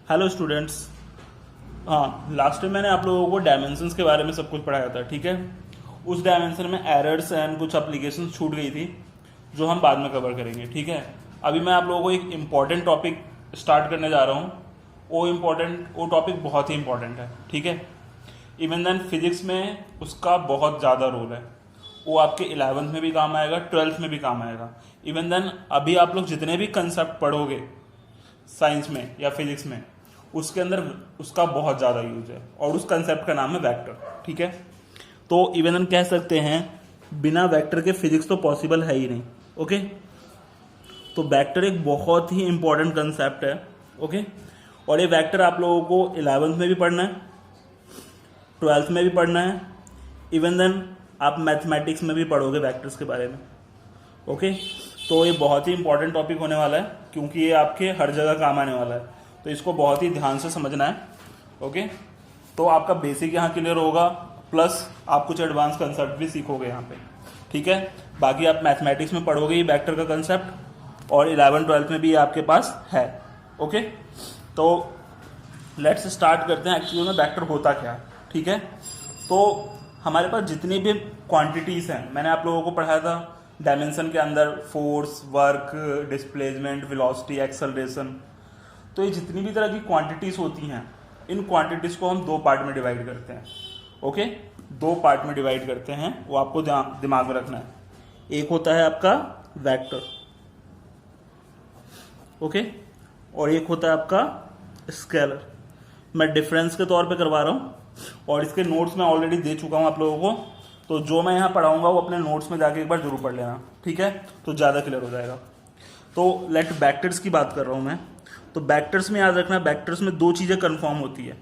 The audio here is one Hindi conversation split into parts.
Hello students. हाँ, लास्ट टाइम मैंने आप लोगों को डायमेंशंस के बारे में सब कुछ पढ़ाया था, ठीक है। उस डायमेंशन में एरर्स एंड कुछ एप्लीकेशन छूट गई थी जो हम बाद में कवर करेंगे, ठीक है। अभी मैं आप लोगों को एक इम्पॉर्टेंट टॉपिक स्टार्ट करने जा रहा हूँ। वो टॉपिक बहुत ही इम्पॉर्टेंट है, ठीक है। इवन देन फिजिक्स में उसका बहुत ज़्यादा रोल है। वो आपके 11th में भी काम आएगा, 12th में भी काम आएगा। इवन देन अभी आप लोग जितने भी कंसेप्ट पढ़ोगे साइंस में या फिजिक्स में, उसके अंदर उसका बहुत ज़्यादा यूज है और उस कंसेप्ट का नाम है वेक्टर, ठीक है। तो इवन हम कह सकते हैं बिना वेक्टर के फिजिक्स तो पॉसिबल है ही नहीं, ओके। तो वेक्टर एक बहुत ही इंपॉर्टेंट कंसेप्ट है, ओके। और ये वेक्टर आप लोगों को 11th में भी पढ़ना है, 12th में भी पढ़ना है। इवन देन आप मैथमेटिक्स में भी पढ़ोगे वेक्टर्स के बारे में, ओके। तो ये बहुत ही इंपॉर्टेंट टॉपिक होने वाला है क्योंकि ये आपके हर जगह काम आने वाला है, तो इसको बहुत ही ध्यान से समझना है, ओके। तो आपका बेसिक यहाँ क्लियर होगा, प्लस आप कुछ एडवांस कंसेप्ट भी सीखोगे यहाँ पे, ठीक है। बाकी आप मैथमेटिक्स में पढ़ोगे ये वेक्टर का कंसेप्ट और 11th-12th में भी आपके पास है, ओके। तो लेट्स स्टार्ट करते हैं एक्चुअली में वेक्टर होता क्या है, ठीक है। तो हमारे पास जितनी भी क्वांटिटीज़ हैं, मैंने आप लोगों को पढ़ाया था डायमेंशन के अंदर force, work, displacement, velocity, acceleration. तो ये जितनी भी तरह की क्वांटिटीज़ होती हैं, इन क्वांटिटीज़ को हम दो पार्ट में डिवाइड करते हैं, ओके। दो पार्ट में डिवाइड करते हैं, वो आपको दिमाग में रखना है। एक होता है आपका वेक्टर, ओके, और एक होता है आपका स्केलर। मैं डिफरेंस के तौर पे करवा रहा हूँ और इसके नोट्स मैं ऑलरेडी दे चुका हूँ आप लोगों को, तो जो मैं यहाँ पढ़ाऊंगा वो अपने नोट्स में जाके एक बार जरूर पढ़ लेना, ठीक है, तो ज़्यादा क्लियर हो जाएगा। तो लेट वेक्टर्स की बात कर रहा हूँ मैं। तो वेक्टर्स में याद रखना, वेक्टर्स में दो चीज़ें कंफर्म होती है।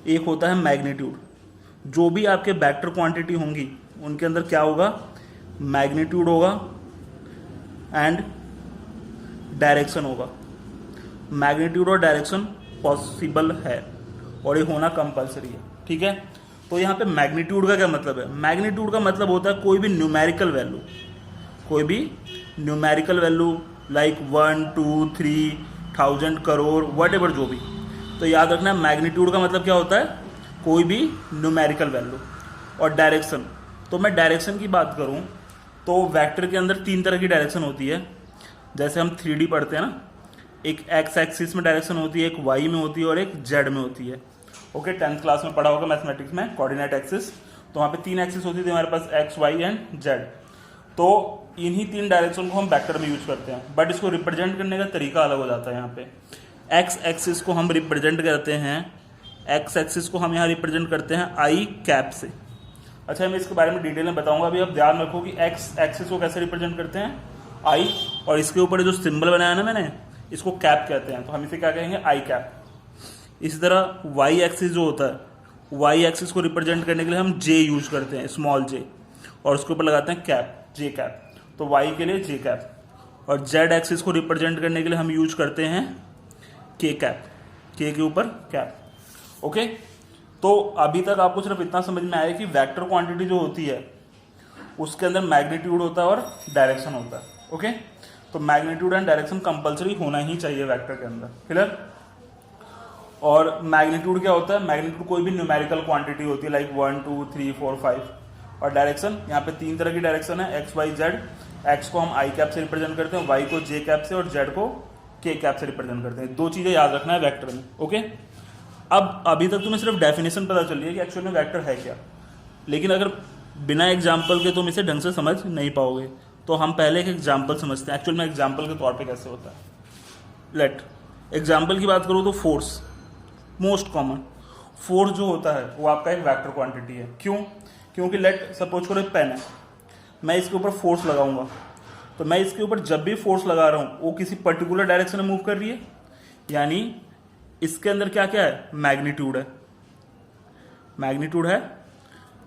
एक होता है मैग्नीट्यूड। जो भी आपके वेक्टर क्वांटिटी होंगी उनके अंदर क्या होगा, मैग्नीट्यूड होगा एंड डायरेक्शन होगा। मैग्नीट्यूड और डायरेक्शन पॉसिबल है और ये होना कंपलसरी है, ठीक है। तो यहाँ पे मैग्नीट्यूड का क्या मतलब है? मैग्नीट्यूड का मतलब होता है कोई भी न्यूमेरिकल वैल्यू, कोई भी numerical value like 1, 2, 3, 1000 crore, what जो भी। तो याद रखना मैग्नीट्यूड का मतलब क्या होता है, कोई भी न्यूमेरिकल वैल्यू। और डायरेक्शन, तो मैं डायरेक्शन की बात करूँ तो वेक्टर के अंदर तीन तरह की डायरेक्शन होती है। जैसे हम 3D पढ़ते हैं ना, एक एक्स एक्सिस में डायरेक्शन होती है, एक वाई में होती है और एक जेड में होती है, ओके। 10th क्लास में पढ़ा होगा मैथमेटिक्स में कोऑर्डिनेट एक्सिस। तो वहाँ पे तीन एक्सिस होती थी हमारे पास, एक्स, वाई एंड जेड। तो इन्हीं तीन डायरेक्शन को हम वेक्टर में यूज करते हैं, बट इसको रिप्रेजेंट करने का तरीका अलग हो जाता है। यहाँ पे एक्स एक्सिस को हम रिप्रेजेंट करते हैं, एक्स एक्सिस को हम यहाँ रिप्रेजेंट करते हैं आई कैप से। अच्छा, मैं इसके बारे में डिटेल में बताऊंगा, अभी आप ध्यान रखो कि एक्स एक्सिस को कैसे रिप्रेजेंट करते हैं, आई, और इसके ऊपर जो सिंबल बनाया ना मैंने, इसको कैप कहते हैं, तो हम इसे क्या कहेंगे, आई कैप। इसी तरह वाई एक्सिस जो होता है, वाई एक्सिस को रिप्रेजेंट करने के लिए हम जे यूज करते हैं, स्मॉल जे, और उसके ऊपर लगाते हैं कैप, जे कैप, तो वाई के लिए जे कैप। और जेड एक्सिस को रिप्रेजेंट करने के लिए हम यूज करते हैं के कैप, के ऊपर कैप, ओके। तो अभी तक आपको सिर्फ इतना समझ में आया कि वेक्टर क्वांटिटी जो होती है उसके अंदर मैग्नीट्यूड होता है और डायरेक्शन होता है, ओके। तो मैग्नीट्यूड एंड डायरेक्शन कंपलसरी होना ही चाहिए वेक्टर के अंदर, क्लियर। और मैग्नीट्यूड क्या होता है, मैग्नीट्यूड कोई भी न्यूमेरिकल क्वांटिटी होती है लाइक 1, 2, 3, 4, 5। और डायरेक्शन, यहाँ पे तीन तरह की डायरेक्शन है, एक्स, वाई, जेड। एक्स को हम आई कैप से रिप्रेजेंट करते हैं, वाई को जे कैप से, और जेड को के कैप से रिप्रेजेंट करते हैं। दो चीजें याद रखना है वेक्टर में, ओके। अब अभी तक तुम्हें सिर्फ डेफिनेशन पता चल रही है कि एक्चुअल में वेक्टर है क्या, लेकिन अगर बिना एग्जाम्पल के तुम इसे ढंग से समझ नहीं पाओगे। तो हम पहले एक एग्जाम्पल समझते हैं एक्चुअल में एग्जाम्पल के तौर पे कैसे होता है। लेट एग्जाम्पल की बात करूँ तो फोर्स, मोस्ट कॉमन फोर्स जो होता है वो आपका एक वेक्टर क्वांटिटी है। क्यों? क्योंकि लेट सपोज करो एक पेन है, मैं इसके ऊपर फोर्स लगाऊंगा, तो मैं इसके ऊपर जब भी फोर्स लगा रहा हूँ वो किसी पर्टिकुलर डायरेक्शन में मूव कर रही है, यानी इसके अंदर क्या क्या है, मैग्नीट्यूड है। मैग्नीट्यूड है,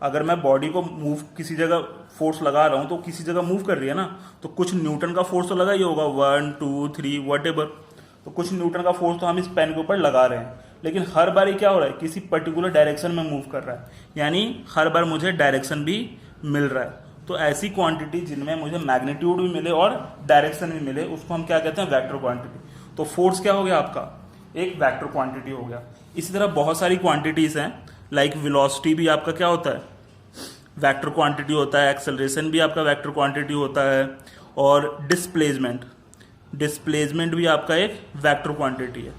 अगर मैं बॉडी को मूव किसी जगह फोर्स लगा रहा हूँ तो किसी जगह मूव कर रही है ना, तो कुछ न्यूटन का फोर्स तो लगा ही होगा, 1, 2, 3 वट। तो कुछ न्यूटन का फोर्स तो हम इस पेन के ऊपर लगा रहे हैं, लेकिन हर बार क्या हो रहा है, किसी पर्टिकुलर डायरेक्शन में मूव कर रहा है, यानी हर बार मुझे डायरेक्शन भी मिल रहा है। तो ऐसी क्वांटिटी जिनमें मुझे मैग्नीट्यूड भी मिले और डायरेक्शन भी मिले, उसको हम क्या कहते हैं, वेक्टर क्वांटिटी। तो फोर्स क्या हो गया आपका, एक वेक्टर क्वांटिटी हो गया। इसी तरह बहुत सारी क्वांटिटीज हैं, लाइक वेलोसिटी भी आपका क्या होता है, वेक्टर क्वांटिटी होता है, एक्सेलरेशन भी आपका वेक्टर क्वांटिटी होता है, और डिस्प्लेसमेंट भी आपका एक वेक्टर क्वांटिटी है।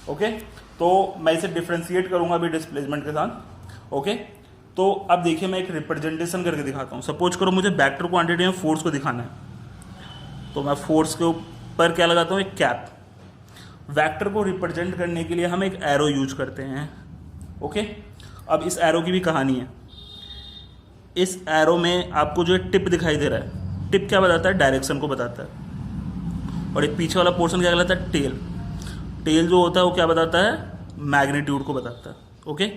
ओके, तो मैं इसे डिफ्रेंशिएट करूंगा अभी डिस्प्लेसमेंट के साथ। ओके, तो अब देखिए मैं एक रिप्रेजेंटेशन करके दिखाता हूँ। सपोज करो मुझे वेक्टर क्वांटिटी में फोर्स को दिखाना है, तो मैं फोर्स के ऊपर क्या लगाता हूँ, एक कैप। वेक्टर को रिप्रेजेंट करने के लिए हम एक एरो यूज करते हैं। ओके, अब इस एरो की भी कहानी है। इस एरो में आपको जो टिप दिखाई दे रहा है, टिप क्या बताता है, डायरेक्शन को बताता है, और एक पीछे वाला पोर्शन क्या कहलाता है, टेल। टेल जो होता है वो क्या बताता है, मैग्नीट्यूड को बताता है। ओके,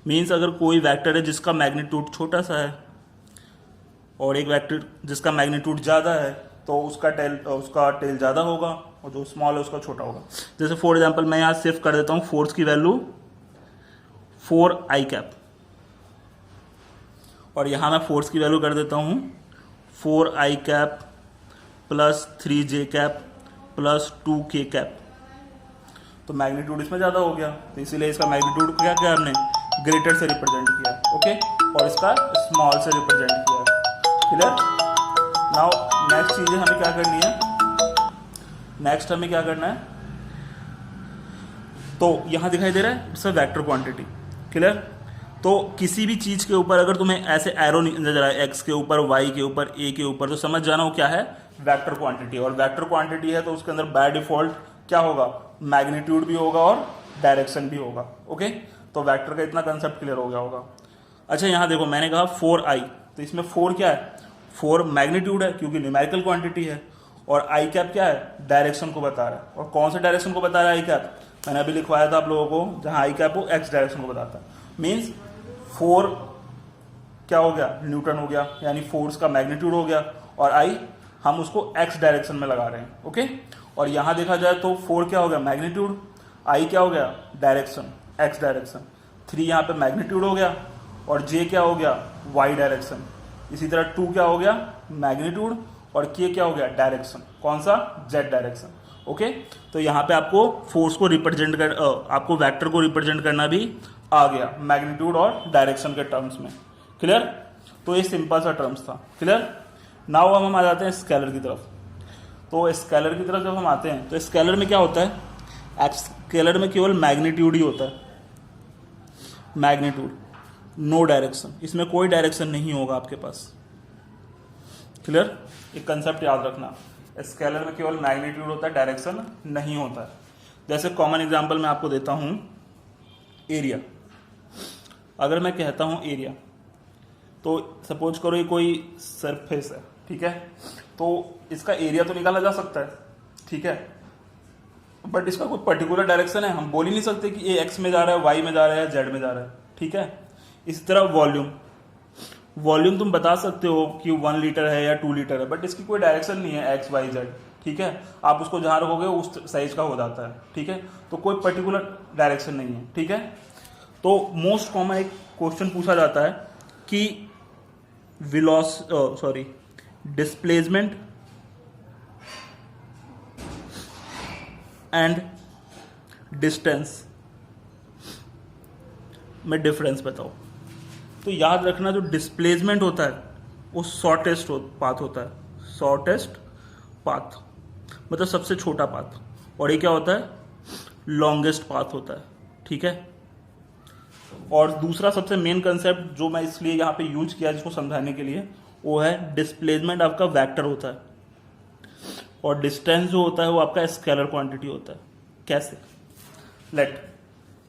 मीन्स अगर कोई वेक्टर है जिसका मैग्नीट्यूड छोटा सा है और एक वेक्टर जिसका मैग्नीट्यूड ज़्यादा है, तो उसका टेल ज़्यादा होगा और जो स्मॉल है उसका छोटा होगा। जैसे फॉर एग्जांपल मैं यहाँ शिफ्ट कर देता हूँ फोर्स की वैल्यू 4i कैप, और यहाँ मैं फोर्स की वैल्यू कर देता हूँ 4i cap plus 3j cap plus 2k cap. तो मैग्नीट्यूड इसमें ज़्यादा हो गया, तो इसीलिए इसका मैग्नीट्यूड क्या किया हमने, ग्रेटर से रिप्रेजेंट किया। ओके, और इसका स्मॉल से रिप्रेजेंट किया। क्लियर? नाउ नेक्स्ट चीज़ें हमें क्या करनी है, नेक्स्ट हमें क्या करना है, तो यहाँ दिखाई दे रहा है it's a vector quantity. Clear? तो किसी भी चीज़ के ऊपर अगर तुम्हें ऐसे एरो नजर आए, एक्स के ऊपर, वाई के ऊपर, ए के ऊपर, तो समझ जाना वो क्या है, वेक्टर क्वांटिटी। और वेक्टर क्वांटिटी है तो उसके अंदर बाय डिफॉल्ट क्या होगा, मैग्नीट्यूड भी होगा और डायरेक्शन भी होगा। ओके, तो वेक्टर का इतना कंसेप्ट क्लियर हो गया होगा। अच्छा, यहाँ देखो मैंने कहा 4i, तो इसमें 4 क्या है, 4 मैग्नीट्यूड है क्योंकि न्यूमेरिकल क्वांटिटी है, और आई कैप क्या है, डायरेक्शन को बता रहा है। और कौन से डायरेक्शन को बता रहा है आई कैप, मैंने अभी लिखवाया था आप लोगों को, जहाँ आई कैप हो एक्स डायरेक्शन को बताता है। मीन्स 4 क्या हो गया, न्यूटन हो गया, यानी फोर्स का मैग्नीट्यूड हो गया, और आई हम उसको एक्स डायरेक्शन में लगा रहे हैं। ओके, और यहाँ देखा जाए तो 4 क्या हो गया, मैग्नीट्यूड, आई क्या हो गया, डायरेक्शन, एक्स डायरेक्शन, 3 यहाँ पे मैग्नीट्यूड हो गया, और जे क्या हो गया, वाई डायरेक्शन। इसी तरह 2 क्या हो गया, मैग्नीट्यूड, और के क्या हो गया, डायरेक्शन, कौन सा, जेड डायरेक्शन। ओके, तो यहाँ पे आपको फोर्स को रिप्रेजेंट कर आपको वेक्टर को रिप्रेजेंट करना भी आ गया मैग्नीट्यूड और डायरेक्शन के टर्म्स में। क्लियर? तो ये सिंपल सा टर्म्स था। क्लियर? नाउ अब हम आ जाते हैं स्केलर की तरफ। तो स्केलर की तरफ जब हम आते हैं तो स्केलर में क्या होता है, स्केलर में केवल मैग्नीट्यूड ही होता है, मैग्नीट्यूड, नो डायरेक्शन। इसमें कोई डायरेक्शन नहीं होगा आपके पास। क्लियर? एक कंसेप्ट याद रखना, स्केलर में केवल मैग्नीट्यूड होता है, डायरेक्शन नहीं होता है। जैसे कॉमन एग्जांपल मैं आपको देता हूं, एरिया। अगर मैं कहता हूं एरिया, तो सपोज करो ये कोई सरफेस है, ठीक है, तो इसका एरिया तो निकाला जा सकता है, ठीक है, बट इसका कोई पर्टिकुलर डायरेक्शन है, हम बोल ही नहीं सकते कि ये एक्स में जा रहा है, वाई में जा रहा है, जेड में जा रहा है। ठीक है, इसी तरह वॉल्यूम तुम बता सकते हो कि 1 लीटर है या 2 लीटर है, बट इसकी कोई डायरेक्शन नहीं है एक्स वाई जेड। ठीक है, आप उसको जहां रखोगे उस साइज का हो जाता है। ठीक है, तो कोई पर्टिकुलर डायरेक्शन नहीं है। ठीक है, तो मोस्ट कॉमन एक क्वेश्चन पूछा जाता है कि डिस्प्लेसमेंट एंड डिस्टेंस में डिफरेंस बताओ। तो याद रखना, जो डिस्प्लेसमेंट होता है वो शॉर्टेस्ट पाथ होता है, शॉर्टेस्ट पाथ मतलब सबसे छोटा पाथ, और ये क्या होता है, लॉन्गेस्ट पाथ होता है। ठीक है, और दूसरा सबसे मेन कंसेप्ट जो मैं इसलिए यहाँ पे यूज किया जिसको समझाने के लिए, वो है डिस्प्लेसमेंट आपका वेक्टर होता है और डिस्टेंस जो होता है वो आपका स्केलर क्वांटिटी होता है। कैसे,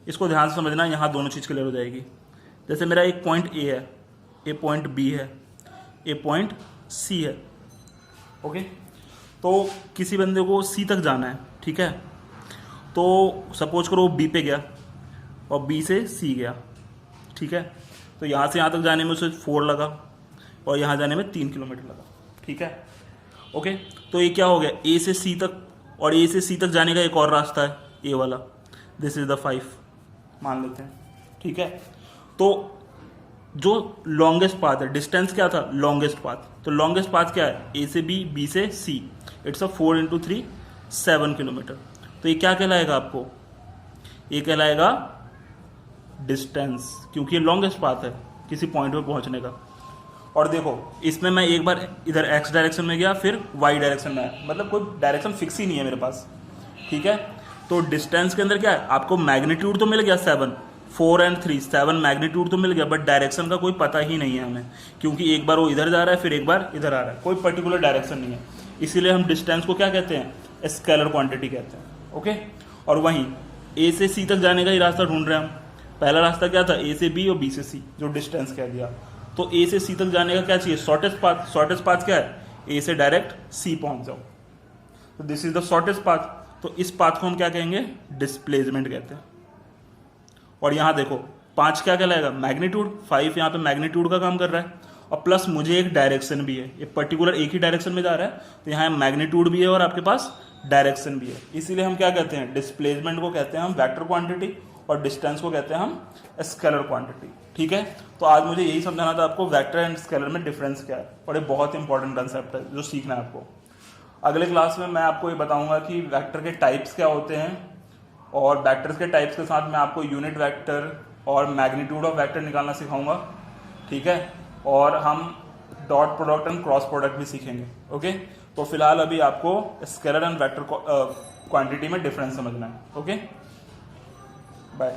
इसको ध्यान से समझना, यहाँ दोनों चीज़ क्लियर हो जाएगी। जैसे मेरा एक पॉइंट ए है, ए पॉइंट बी है, ए पॉइंट सी है। ओके, तो किसी बंदे को सी तक जाना है। ठीक है, तो सपोज करो बी पे गया और बी से सी गया। ठीक है, तो यहाँ से यहाँ तक जाने में उसे 4 लगा और यहाँ जाने में 3 किलोमीटर लगा। ठीक है, ओके, तो ये क्या हो गया, ए से सी तक, और ए से सी तक जाने का एक और रास्ता है, ए वाला, दिस इज द 5 मान लेते हैं। ठीक है, तो जो लॉन्गेस्ट पाथ है, डिस्टेंस क्या था, लॉन्गेस्ट पाथ, तो लॉन्गेस्ट पाथ क्या है, ए से बी, बी से सी, इट्स अ 4 × 3 7 किलोमीटर। तो ये क्या कहलाएगा आपको, ये कहलाएगा डिस्टेंस, क्योंकि ये लॉन्गेस्ट पाथ है किसी पॉइंट पे पहुंचने का। और देखो इसमें मैं एक बार इधर एक्स डायरेक्शन में गया, फिर वाई डायरेक्शन में आया, मतलब कोई डायरेक्शन फिक्स ही नहीं है मेरे पास, ठीक है। तो डिस्टेंस के अंदर क्या है, आपको मैग्नीट्यूड तो मिल गया 7, 4 और 3, 7 मैग्नीट्यूड तो मिल गया, बट डायरेक्शन का कोई पता ही नहीं है हमें, क्योंकि एक बार वो इधर जा रहा है फिर एक बार इधर आ रहा है, कोई पर्टिकुलर डायरेक्शन नहीं है। इसीलिए हम डिस्टेंस को क्या कहते हैं, स्केलर क्वांटिटी कहते हैं, ओके। और वहीं ए से सी तक जाने का ही रास्ता ढूंढ रहे हैं हम। पहला रास्ता क्या था, ए से बी और बी से सी, जो डिस्टेंस कह दिया। तो ए से सी तक जाने का क्या चाहिए, शॉर्टेस्ट पाथ। शॉर्टेस्ट पाथ क्या है, ए से डायरेक्ट सी पहुंच जाओ, तो this is the shortest path. तो इस पाथ को हम क्या कहेंगे, डिस्प्लेसमेंट कहते हैं। और यहां देखो 5 क्या कहलाएगा, मैग्नीट्यूड। 5 यहाँ पे मैग्नीट्यूड का काम कर रहा है, और प्लस मुझे एक डायरेक्शन भी है, ये पर्टिकुलर एक ही डायरेक्शन में जा रहा है, तो यहाँ मैग्नीट्यूड भी है और आपके पास डायरेक्शन भी है। इसीलिए हम क्या कहते हैं, डिस्प्लेसमेंट को कहते हैं हम वेक्टर क्वांटिटी, और डिस्टेंस को कहते हैं हम स्केलर क्वांटिटी, ठीक है। तो आज मुझे यही समझाना था आपको, वेक्टर एंड स्केलर में डिफरेंस क्या है, और ये बहुत इंपॉर्टेंट कंसेप्ट है जो सीखना है आपको। अगले क्लास में मैं आपको ये बताऊंगा कि वेक्टर के टाइप्स क्या होते हैं, और वेक्टर्स के टाइप्स के साथ मैं आपको यूनिट वेक्टर और मैग्नीट्यूड ऑफ वेक्टर निकालना सिखाऊंगा, ठीक है। और हम dot product and cross product भी सीखेंगे, ओके। तो फिलहाल अभी आपको स्केलर एंड वेक्टर क्वांटिटी में डिफरेंस समझना है, ओके। बाय।